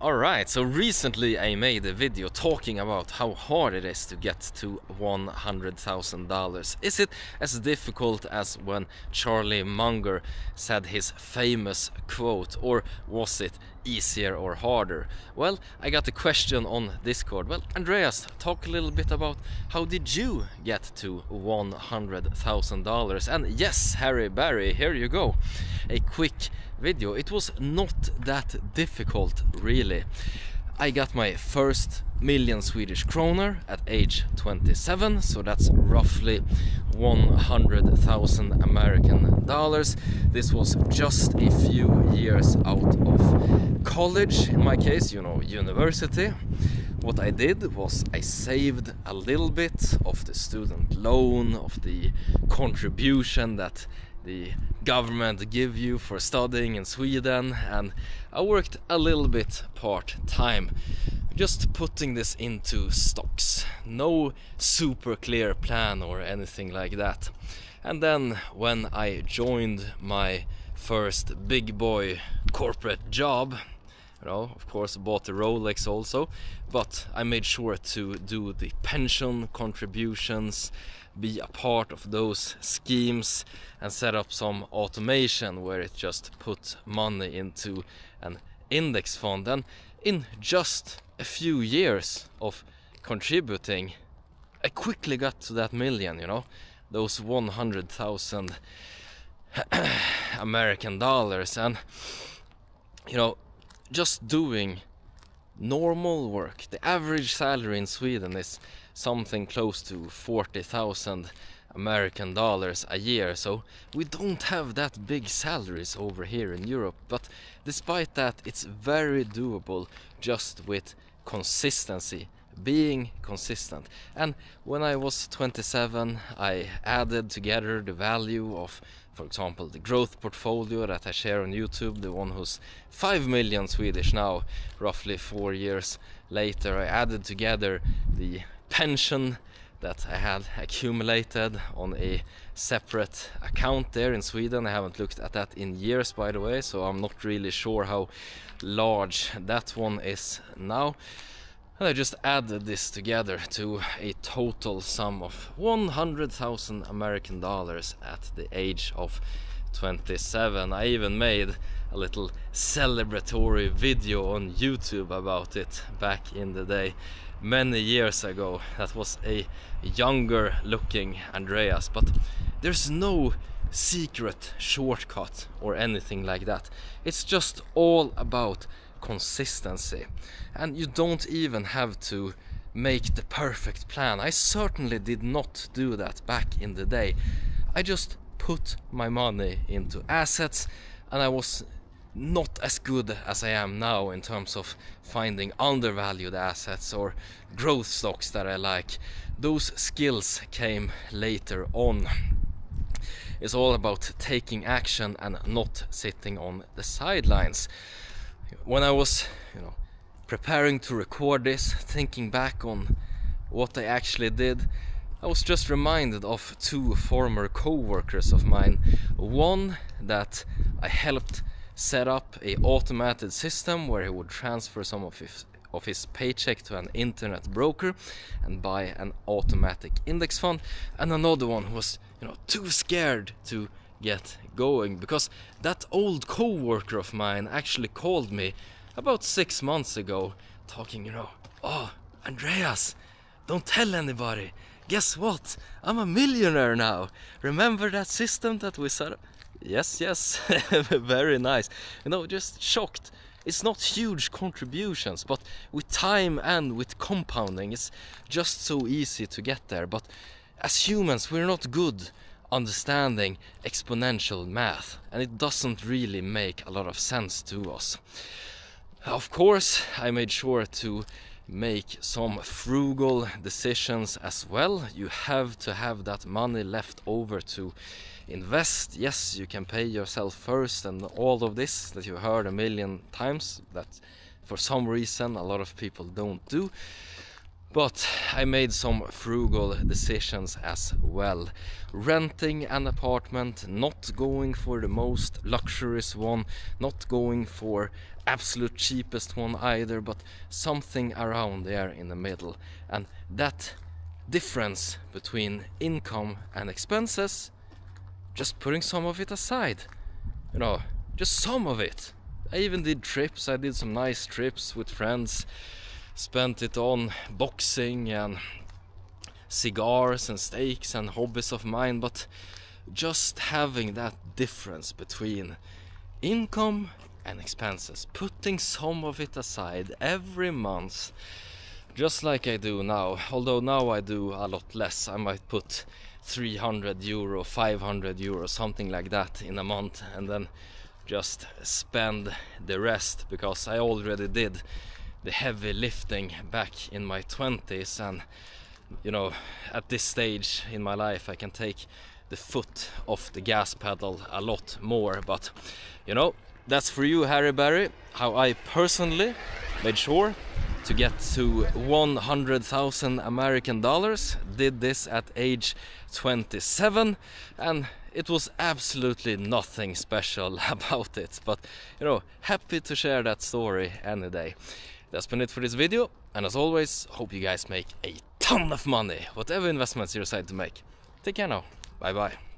Alright, so recently I made a video talking about how hard it is to get to $100,000. Is it as difficult as when Charlie Munger said his famous quote, or was it easier or harder? Well, I got a question on Discord. Well, Andreas, talk a little bit about how did you get to $100,000? And yes, Harry Barry, here you go. A quick video. It was not that difficult, really. I got my first million Swedish kroner at age 27, so that's roughly 100,000 American dollars. This was just a few years out of college, in my case, university. What I did was I saved a little bit of the student loan, of the contribution that the government give you for studying in Sweden, and I worked a little bit part-time, just putting this into stocks. No super clear plan or anything like that. And then when I joined my first big boy corporate job, of course bought a Rolex also, but I made sure to do the pension contributions, be a part of those schemes, and set up some automation where it just put money into an index fund. And in just a few years of contributing, I quickly got to that million, those 100,000 American dollars. And just doing normal work. The average salary in Sweden is something close to 40,000 American dollars a year, so we don't have that big salaries over here in Europe, but despite that it's very doable just with consistency, being consistent. And when I was 27, I added together the value of, for example, the growth portfolio that I share on YouTube, the one who's 5 million Swedish now, roughly 4 years later. I added together the pension that I had accumulated on a separate account there in Sweden. I haven't looked at that in years, by the way, so I'm not really sure how large that one is now. And I just added this together to a total sum of 100,000 American dollars at the age of 27. I even made a little celebratory video on YouTube about it back in the day, many years ago. That was a younger looking Andreas, but there's no secret shortcut or anything like that. It's just all about consistency, and you don't even have to make the perfect plan. I certainly did not do that back in the day. I just put my money into assets, and I was not as good as I am now in terms of finding undervalued assets or growth stocks that I like. Those skills came later on. It's all about taking action and not sitting on the sidelines. When I was, preparing to record this, thinking back on what I actually did, I was just reminded of two former co-workers of mine. One that I helped set up a automated system where he would transfer some of his paycheck to an internet broker and buy an automatic index fund, and another one who was too scared to get going, because that old co-worker of mine actually called me about 6 months ago talking, "Oh, Andreas, don't tell anybody. Guess what? I'm a millionaire now. Remember that system that we set up?" Yes, very nice. Just shocked. It's not huge contributions, but with time and with compounding, it's just so easy to get there. But as humans, we're not good understanding exponential math, and it doesn't really make a lot of sense to us. Of course, I made sure to make some frugal decisions as well. You have to have that money left over to invest. Yes, you can pay yourself first and all of this that you heard a million times, that for some reason a lot of people don't do. But I made some frugal decisions as well. Renting an apartment, not going for the most luxurious one, not going for absolute cheapest one either, but something around there in the middle. And that difference between income and expenses, just putting some of it aside. You know, just some of it. I even did trips. I did some nice trips with friends. Spent it on boxing and cigars and steaks and hobbies of mine, but just having that difference between income and expenses, putting some of it aside every month, just like I do now. Although now I do a lot less. I might put 300 euro, 500 euro, something like that in a month, and then just spend the rest, because I already did the heavy lifting back in my 20s, and you know, at this stage in my life I can take the foot off the gas pedal a lot more. But you know, that's for you, Harry Barry, how I personally made sure to get to 100,000 American dollars. Did this at age 27, and it was absolutely nothing special about it, but you know, happy to share that story any day. That's been it for this video, and as always, hope you guys make a ton of money, whatever investments you decide to make. Take care now, bye bye.